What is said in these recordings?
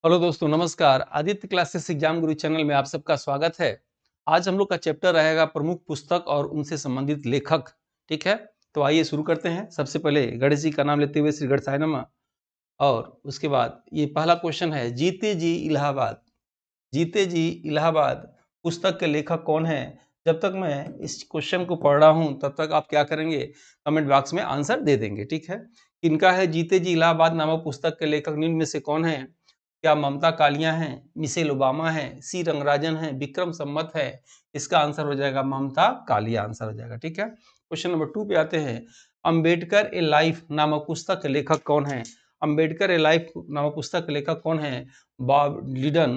Hello दोस्तों, नमस्कार। Aditya classes exam गुरु channel में आप सबका स्वागत है। आज हम लोग का चैप्टर रहेगा प्रमुख पुस्तक और उनसे संबंधित लेखक। ठीक है, तो आइए शुरू करते हैं। सबसे पहले गणेश जी का नाम लेते हुए श्री गणेशाय नमः। और उसके बाद ये पहला क्वेश्चन है, जीते जी इलाहाबाद। जीते जी इलाहाबाद पुस्तक के लेखक कौन है? जब तक मैं इस क्वेश्चन को पढ़ रहा हूं तब तक आप क्या करेंगे, कमेंट बॉक्स में आंसर दे देंगे। ठीक है, इनका है जीते जी इलाहाबाद नामक पुस्तक के लेखक निम्न में से कौन है? क्या ममता कालिया हैं, मिशेल ओबामा है, सी रंगराजन है, विक्रम संवत है? इसका आंसर हो जाएगा ममता कालिया, आंसर हो जाएगा। ठीक है, क्वेश्चन नंबर 2 पे आते हैं। अंबेडकर ए लाइफ नामक पुस्तक के लेखक कौन है? अंबेडकर ए लाइफ नामक पुस्तक के लेखक कौन है? बॉब लिडन,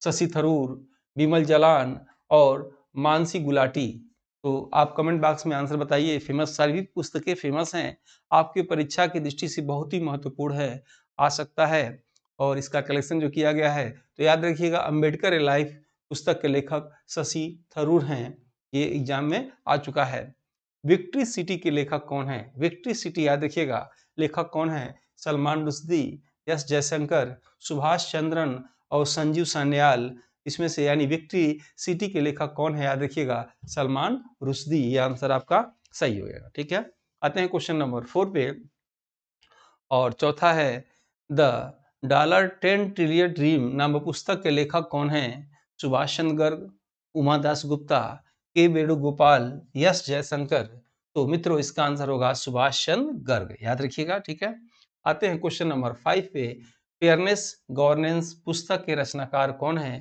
शशि थरूर, विमल जालान और मानसी गुलाटी। तो आप कमेंट बॉक्स में आंसर बताइए। फेमस, सारी पुस्तकें फेमस हैं, आपकी परीक्षा की दृष्टि से बहुत ही महत्वपूर्ण है, आ सकता है। और इसका कलेक्शन जो किया गया है, तो याद रखिएगा अंबेडकर ए लाइफ पुस्तक के लेखक शशि थरूर हैं। ये एग्जाम में आ चुका है। विक्ट्री सिटी के लेखक कौन है? विक्ट्री सिटी याद रखिएगा, लेखक कौन है? सलमान रुश्दी, एस जयशंकर, सुभाष चंद्रन और संजीव सान्याल। इसमें से यानी विक्ट्री सिटी के लेखक कौन है? याद रखिएगा सलमान रुश्दी। ये आंसर आपका सही होगा। ठीक है, आते हैं क्वेश्चन नंबर 4 पे। और चौथा है, द $10 ट्रिलियन ड्रीम नामक पुस्तक के लेखक कौन है? सुभाष चंद्र गर्ग, उमा दास गुप्ता, के वेणुगोपाल, एस जयशंकर। तो मित्रों इसका आंसर होगा सुभाष चंद्र गर्ग, याद रखिएगा। ठीक है, आते हैं क्वेश्चन नंबर 5 पे। फेयरनेस गवर्नेंस पुस्तक के रचनाकार कौन है?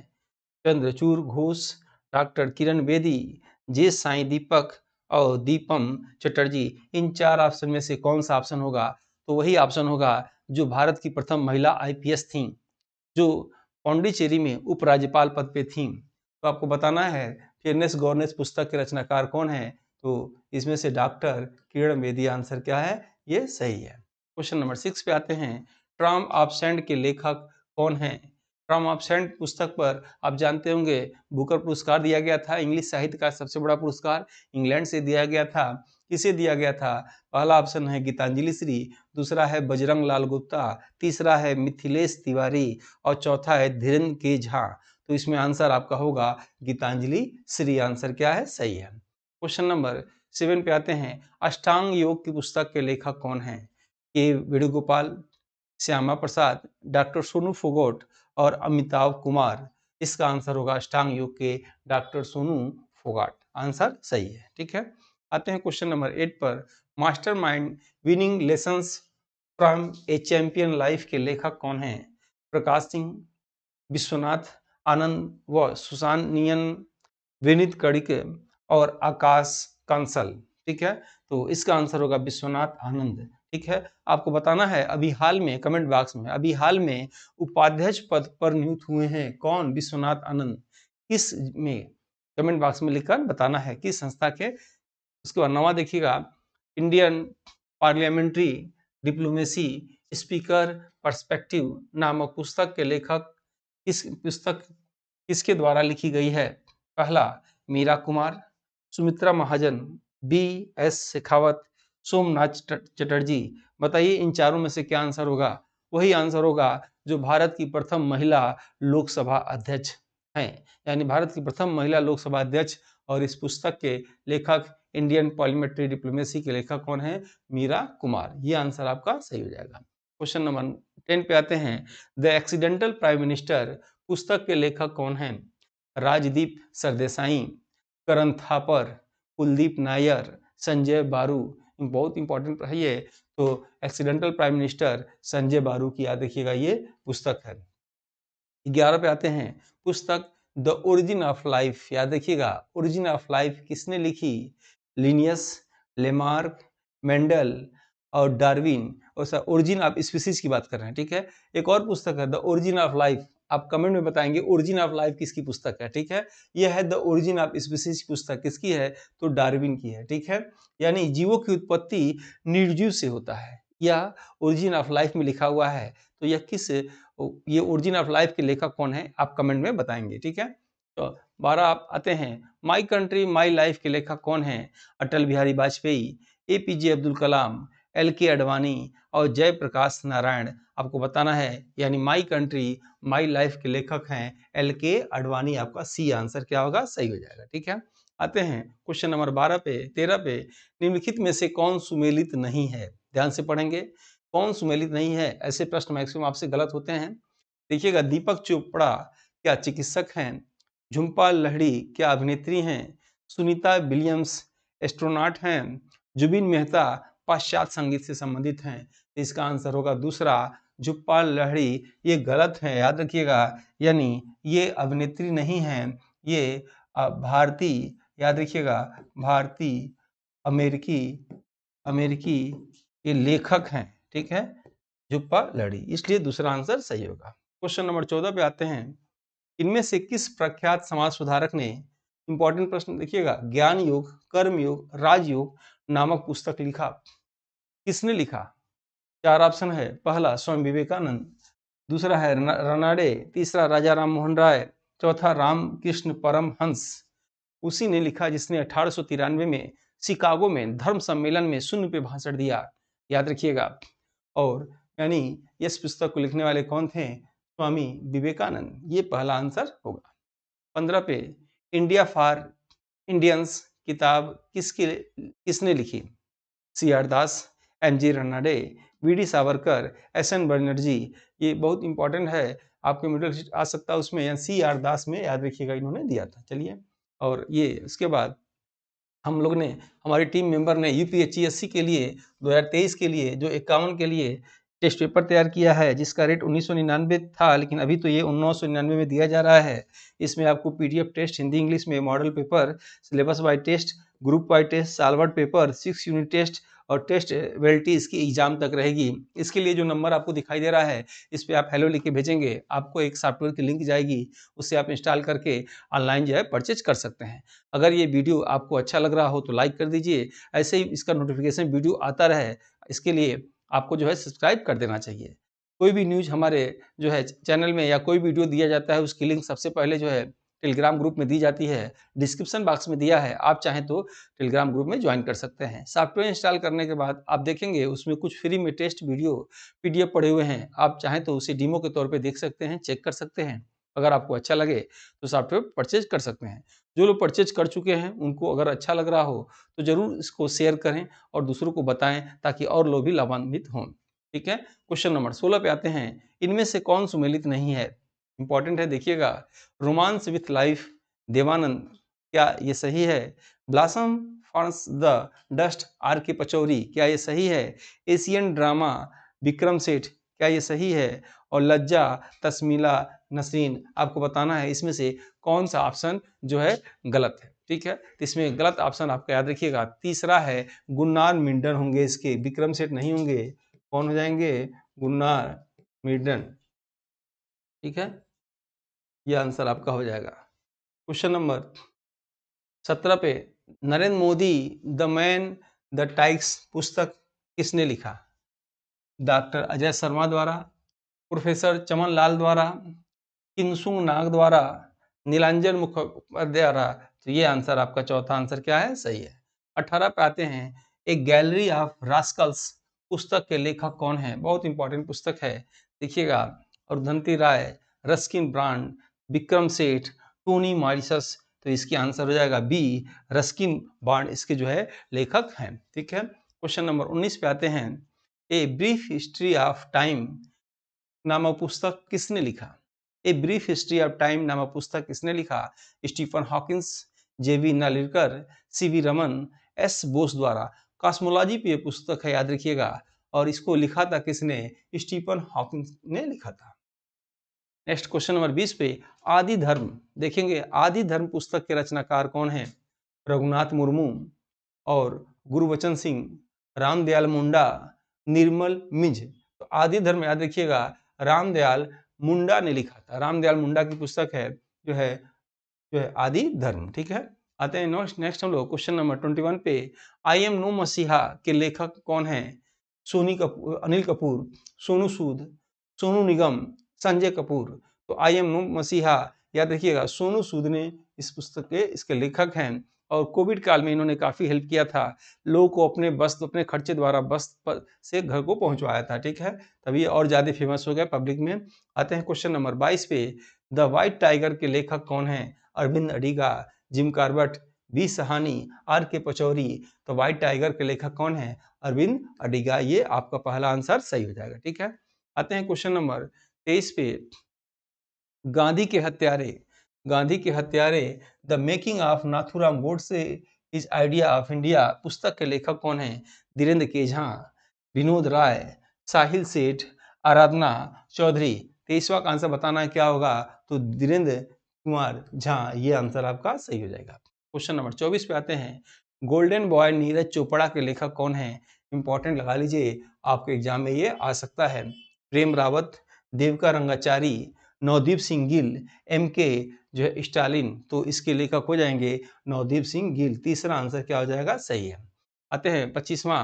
चंद्रचूड़ घोष, डॉक्टर किरण बेदी, जे साई दीपक और दीपम चटर्जी। इन चार ऑप्शन में से कौन सा ऑप्शन होगा? तो वही ऑप्शन होगा जो भारत की प्रथम महिला आईपीएस थी, जो पौंडीचेरी में उपराज्यपाल पद पे थी। तो आपको बताना है फेयरनेस गवर्नेंस पुस्तक के रचनाकार कौन है? तो इसमें से डॉक्टर किरण बेदी, आंसर क्या है? ये सही है। क्वेश्चन नंबर 6 पे आते हैं। ट्राम ऑफ सैंड के लेखक कौन है? ट्राम ऑफ सैंड पुस्तक पर आप जानते होंगे बुकर पुरस्कार दिया गया था, इंग्लिश साहित्य का सबसे बड़ा पुरस्कार इंग्लैंड से दिया गया था। किसे दिया गया था? पहला ऑप्शन है गीतांजलि श्री, दूसरा है बजरंग लाल गुप्ता, तीसरा है मिथिलेश तिवारी और चौथा है धीरेन्द्र के झा। तो इसमें आंसर आपका होगा गीतांजलि श्री, आंसर क्या है? सही है। क्वेश्चन नंबर 7 पे आते हैं। अष्टांग योग की पुस्तक के लेखक कौन है? के वेणुगोपाल, श्यामा प्रसाद, डॉक्टर सोनू फोगोट और अमिताभ कुमार। इसका आंसर होगा अष्टांग योग के डॉक्टर सोनू फोगाट, आंसर सही है। ठीक है, आते हैं क्वेश्चन नंबर 8 पर। Mastermind winning lessons from A champion life के लेखक कौन है? प्रकाश सिंह, विश्वनाथ आनंद व सुसान नियन, विनीत कड़िक और आकाश कंसल। ठीक है, तो इसका आंसर होगा विश्वनाथ आनंद। ठीक है, आपको बताना है अभी हाल में, कमेंट बॉक्स में, अभी हाल में उपाध्यक्ष पद पर नियुक्त हुए हैं कौन? विश्वनाथ आनंद। किस में? कमेंट बॉक्स में लिखकर बताना है किस संस्था के। उसके बाद 9वां देखिएगा, Indian parliamentary diplomacy speaker perspective नामक पुस्तक के लेखक, इस पुस्तक किसके द्वारा लिखी गई है? पहला मीरा कुमार, सुमित्रा महाजन, बी एस शेखावत, सोमनाथ चटर्जी। बताइए इन चारों में से क्या आंसर होगा? वही आंसर होगा जो भारत की प्रथम महिला लोकसभा अध्यक्ष हैं, यानी भारत की प्रथम महिला लोकसभा अध्यक्ष। और इस पुस्तक के लेखक, इंडियन पार्लियामेंट्री डिप्लोमेसी के लेखक कौन है? मीरा कुमार। ये आंसर आपका सही हो जाएगा। क्वेश्चन नंबर 10 पे आते हैं। द एक्सीडेंटल प्राइम मिनिस्टर पुस्तक के लेखक कौन हैं? राजदीप सरदेसाई, करण थापर, कुलदीप नायर, संजय बारू। बहुत इंपॉर्टेंट है ये। तो एक्सीडेंटल प्राइम मिनिस्टर संजय बारू की, याद रखिएगा, ये पुस्तक है। 11 पे आते हैं। पुस्तक द ओरिजिन ऑफ लाइफ, याद रखिएगा, ओरिजिन ऑफ लाइफ किसने लिखी? लिनियस, लेमार्क, मेंडल और डार्विन। और ओरिजिन ऑफ स्पीसीज की बात कर रहे हैं। ठीक है, एक और पुस्तक है द ओरिजिन ऑफ लाइफ। आप कमेंट में बताएंगे ओरिजिन ऑफ लाइफ किसकी पुस्तक है। ठीक है, यह है द ओरिजिन ऑफ स्पीसीज की पुस्तक, किसकी है? तो डार्विन की है। ठीक है, यानी जीवों की उत्पत्ति निर्जीव से होता है, यह ओरिजिन ऑफ लाइफ में लिखा हुआ है। तो यह किस, ये ओरिजिन ऑफ लाइफ के लेखक कौन है? आप कमेंट में बताएंगे। ठीक है, तो 12 आप आते हैं। माई कंट्री माई लाइफ के लेखक कौन है? अटल बिहारी वाजपेयी, एपीजे अब्दुल कलाम, LK अडवाणी और जयप्रकाश नारायण। आपको बताना है, यानी माई कंट्री माई लाइफ के लेखक हैं LK अडवाणी। आपका सी आंसर क्या होगा, सही हो जाएगा। ठीक है, आते हैं क्वेश्चन नंबर 13 पे। निम्नलिखित में से कौन सुमेलित नहीं है? ध्यान से पढ़ेंगे, कौन सुमेलित नहीं है। ऐसे प्रश्न मैक्सिमम आपसे गलत होते हैं। देखिएगा, दीपक चोपड़ा क्या चिकित्सक हैं? झुम्पा लाहिड़ी क्या अभिनेत्री हैं? सुनीता विलियम्स एस्ट्रोनॉट हैं? जुबिन मेहता पाश्चात्य संगीत से संबंधित हैं? इसका आंसर होगा दूसरा, झुम्पा लाहिड़ी। ये गलत है, याद रखिएगा, यानी ये अभिनेत्री नहीं है, ये भारतीय, याद रखिएगा, भारतीय अमेरिकी ये लेखक हैं। ठीक है, झुम्पा लाहिड़ी, इसलिए दूसरा आंसर सही होगा। क्वेश्चन नंबर 14 पे आते हैं। इनमें से किस प्रख्यात समाज सुधारक ने, इंपॉर्टेंट प्रश्न देखिएगा, ज्ञान योग, कर्म योग, राजयोग नामक पुस्तक लिखा? किसने लिखा? 4 ऑप्शन है। पहला स्वामी विवेकानंद, दूसरा है रनाडे, तीसरा राजा राम मोहन राय, चौथा रामकृष्ण परमहंस। उसी ने लिखा जिसने 1893 में शिकागो में धर्म सम्मेलन में शून्य पे भाषण दिया, याद रखिएगा। और यानी इस पुस्तक को लिखने वाले कौन थे? स्वामी विवेकानंद। ये पहला आंसर होगा। 15 पे, इंडिया फॉर इंडियंस किताब किसने लिखी? CR दास, MG Ranade, VD Savarkar, SN Banerjee. ये बहुत इंपॉर्टेंट है, आपके मिडिल सीट आ सकता है उसमें, या CR दास में, याद रखिएगा, इन्होंने दिया था। चलिए, और ये उसके बाद हम लोग ने, हमारी टीम मेंबर ने UPSC के लिए 2023 के लिए जो 51 के लिए टेस्ट पेपर तैयार किया है, जिसका रेट 1999 था, लेकिन अभी तो ये 1999 में दिया जा रहा है। इसमें आपको PDF टेस्ट हिंदी इंग्लिश में, model paper, syllabus wise test, group wise test, solved paper, 6 unit test और टेस्ट वेलिटी इसकी एग्जाम तक रहेगी। इसके लिए जो नंबर आपको दिखाई दे रहा है, इस पर आप हेलो लिख के भेजेंगे, आपको एक सॉफ्टवेयर की लिंक जाएगी, उससे आप इंस्टॉल करके ऑनलाइन जो है परचेज कर सकते हैं। अगर ये वीडियो आपको अच्छा लग रहा हो तो लाइक कर दीजिए, ऐसे ही इसका नोटिफिकेशन वीडियो आता रहे, इसके लिए आपको जो है सब्सक्राइब कर देना चाहिए। कोई भी न्यूज़ हमारे जो है चैनल में या कोई वीडियो दिया जाता है, उसकी लिंक सबसे पहले जो है टेलीग्राम ग्रुप में दी जाती है, डिस्क्रिप्शन बॉक्स में दिया है, आप चाहें तो टेलीग्राम ग्रुप में ज्वाइन कर सकते हैं। सॉफ्टवेयर इंस्टॉल करने के बाद आप देखेंगे उसमें कुछ फ्री में टेस्ट वीडियो PDF पड़े हुए हैं, आप चाहें तो उसे डेमो के तौर पे देख सकते हैं, चेक कर सकते हैं। अगर आपको अच्छा लगे तो सॉफ्टवेयर परचेज कर सकते हैं। जो लोग परचेज कर चुके हैं, उनको अगर अच्छा लग रहा हो तो ज़रूर इसको शेयर करें और दूसरों को बताएं, ताकि और लोग भी लाभान्वित हों। ठीक है, क्वेश्चन नंबर 16 पे आते हैं। इनमें से कौन सुमेलित नहीं है? इंपॉर्टेंट है, देखिएगा। रोमांस विथ लाइफ देवानंद, क्या ये सही है? Blossom forms the dust RK Pachauri, क्या ये सही है? एशियन ड्रामा विक्रम सेठ, क्या ये सही है? और लज्जा तस्मीला नसरीन, आपको बताना है इसमें से कौन सा ऑप्शन जो है गलत है। ठीक है, तो इसमें गलत ऑप्शन आपका याद रखिएगा, तीसरा है गुन्नार मिंडन होंगे इसके, विक्रम सेठ नहीं होंगे। कौन हो जाएंगे? गुन्नार मिंडन। ठीक है, ये आंसर आपका हो जाएगा। क्वेश्चन नंबर 17 पे, Narendra Modi the man the times पुस्तक किसने लिखा? डॉक्टर अजय शर्मा द्वारा, प्रोफेसर चमन लाल द्वारा, किंसुक नाग द्वारा, नीलांजन मुखोपाध्याय द्वारा। तो ये आंसर आपका चौथा आंसर क्या है? सही है। 18 पे आते हैं। एक गैलरी ऑफ रास्कल्स पुस्तक के लेखक कौन है? बहुत इंपॉर्टेंट पुस्तक है, देखिएगा। अरुंधति राय, Ruskin brand, Vikram Seth, Tony Mauritius. तो इसकी आंसर हो जाएगा बी, रस्किन बॉन्ड इसके जो है लेखक हैं। ठीक है, क्वेश्चन नंबर 19 पे आते हैं। A brief history of time नामक पुस्तक किसने लिखा? A brief history of time नामक पुस्तक किसने लिखा? Stephen Hawkins, JV Narlikar, CV Raman, S Bose द्वारा। कॉस्मोलॉजी पे ये पुस्तक है, याद रखिएगा। और इसको लिखा था किसने? स्टीफन हॉकिंस ने लिखा था। नेक्स्ट क्वेश्चन नंबर 20 पे, आदि धर्म देखेंगे। आदि धर्म पुस्तक के रचनाकार कौन है? रघुनाथ मुर्मू और गुरुबचन सिंह, रामदयाल मुंडा, निर्मल मिंज। तो आदि धर्म याद रखिएगा, रामदयाल मुंडा ने लिखा था। रामदयाल मुंडा की पुस्तक है जो है आदि धर्म। ठीक है, आते हैं नेक्स्ट हम लोग क्वेश्चन नंबर 21 पे। आई एम नो मसीहा के लेखक कौन है? अनिल कपूर, सोनू सूद, सोनू निगम, संजय कपूर। तो आई एम नो मसीहा याद रखिएगा, सोनू सूद ने इस पुस्तक के इसके लेखक हैं। और कोविड काल में इन्होंने काफ़ी हेल्प किया था, लोगों को अपने खर्चे द्वारा से घर को पहुंचवाया था, ठीक है, तभी और ज़्यादा फेमस हो गया पब्लिक में। आते हैं क्वेश्चन नंबर 22 पे। द व्हाइट टाइगर के लेखक कौन हैं? Arvind Adiga, Jim Corbett, B Sahni, R K Pachauri. तो व्हाइट टाइगर के लेखक कौन है? अरविंद अडिगा। ये आपका पहला आंसर सही हो जाएगा, ठीक है। आते हैं क्वेश्चन नंबर 23 पे। गांधी के हत्यारे, गांधी के हत्यारे the making of Nathuram Godse is idea of India पुस्तक के लेखक कौन हैं? धीरेन्द्र केझा, विनोद राय, साहिल सेठ, आराधना चौधरी। 23वां का आंसर बताना है क्या होगा? तो धीरेन्द्र कुमार झा, ये आंसर आपका सही हो जाएगा। क्वेश्चन नंबर 24 पे आते हैं। गोल्डन बॉय नीरज चोपड़ा के लेखक कौन है? इंपॉर्टेंट लगा लीजिए, आपके एग्जाम में ये आ सकता है। प्रेम रावत, देवका रंगाचारी, नवदीप सिंह गिल, एम.के. जो है स्टालिन। तो इसके लेखक हो जाएंगे नवदीप सिंह गिल। तीसरा आंसर क्या हो जाएगा? सही है। आते हैं 25वां।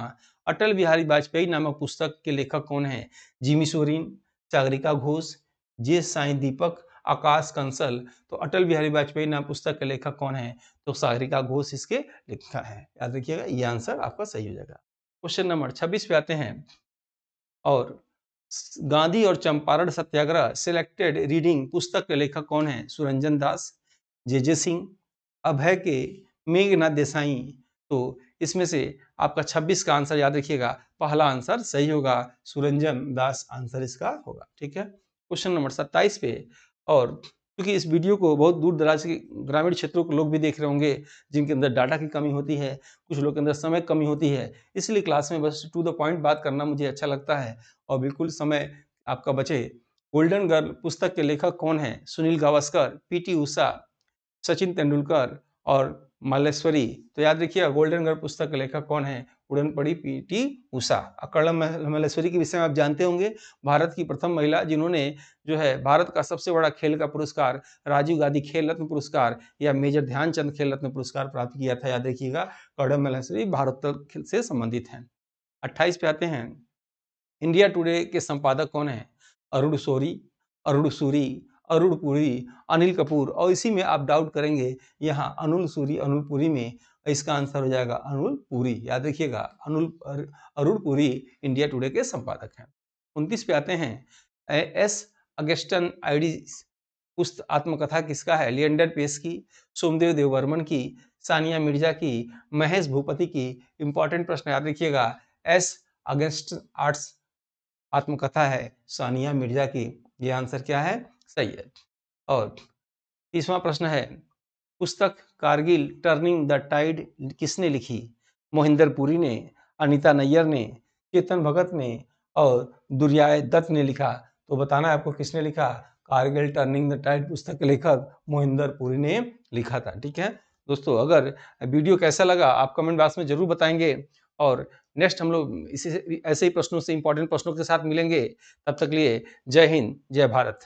अटल बिहारी वाजपेयी नामक पुस्तक के लेखक कौन है? जिमी सोरेन, सागरिका घोष, जे साईं दीपक, आकाश कंसल। तो अटल बिहारी वाजपेयी नाम पुस्तक के लेखक कौन है? तो सागरिका घोष इसके लेखक है। याद रखिएगा, ये आंसर आपका सही हो जाएगा। क्वेश्चन नंबर 26 पे आते हैं। और गांधी और चंपारण सत्याग्रह सिलेक्टेड रीडिंग पुस्तक के लेखक कौन है? सुरंजन दास, जे सिंह, अभय के, मेघनाथ देसाई। तो इसमें से आपका 26 का आंसर याद रखिएगा, पहला आंसर सही होगा, सुरंजन दास आंसर इसका होगा, ठीक है। क्वेश्चन नंबर 27 पे। और क्योंकि इस वीडियो को बहुत दूर दराज के ग्रामीण क्षेत्रों के लोग भी देख रहे होंगे, जिनके अंदर डाटा की कमी होती है, कुछ लोग के अंदर समय की कमी होती है, इसलिए क्लास में बस टू द पॉइंट बात करना मुझे अच्छा लगता है और बिल्कुल समय आपका बचे। गोल्डन गर्ल पुस्तक के लेखक कौन है? सुनील गावस्कर, पीटी उषा, सचिन तेंदुलकर और मालेश्वरी। तो याद रखिए, गोल्डन गर्ल पुस्तक के लेखक कौन है? उड़न पड़ी पीटी उषा। कर्णम मालेश्वरी के विषय में आप जानते होंगे, भारत की प्रथम महिला जिन्होंने जो है भारत का सबसे बड़ा खेल का पुरस्कार राजीव गांधी खेल रत्न पुरस्कार या मेजर ध्यानचंद खेल रत्न पुरस्कार प्राप्त किया था। याद रखिएगा, कर्णम मालेश्वरी भारत से संबंधित हैं। 28 पे आते हैं। इंडिया टुडे के संपादक कौन है? अरुण शौरी, अरुण सूरी, अरुण पुरी, अनिल कपूर। और इसी में आप डाउट करेंगे, यहाँ अनुल सूरी, अनुल पुरी में, इसका आंसर हो जाएगा अनुल पुरी। याद रखिएगा, अरुण पुरी इंडिया टुडे के संपादक हैं। 29 पे आते हैं। एस अगस्टन आइडिस पुस्त आत्मकथा किसका है? लिएंडर पेस की, सोमदेव देववर्मन की, सानिया मिर्जा की, महेश भूपति की। इंपॉर्टेंट प्रश्न याद रखिएगा, एस अगस्ट आर्ट्स आत्मकथा है सानिया मिर्जा की। ये आंसर क्या है? सही है। और 30वां प्रश्न है, पुस्तक कारगिल टर्निंग द टाइड किसने लिखी? मोहिंदर पुरी ने, अनीता नैयर ने, चेतन भगत ने और दुर्याय दत्त ने लिखा। तो बताना है आपको किसने लिखा। कारगिल टर्निंग द टाइड पुस्तक के लेखक मोहिंदर पुरी ने लिखा था, ठीक है। दोस्तों, अगर वीडियो कैसा लगा आप कमेंट बॉक्स में जरूर बताएंगे और नेक्स्ट हम लोग इसी ऐसे ही प्रश्नों से, इंपॉर्टेंट प्रश्नों के साथ मिलेंगे। तब तक लिए जय हिंद, जय भारत।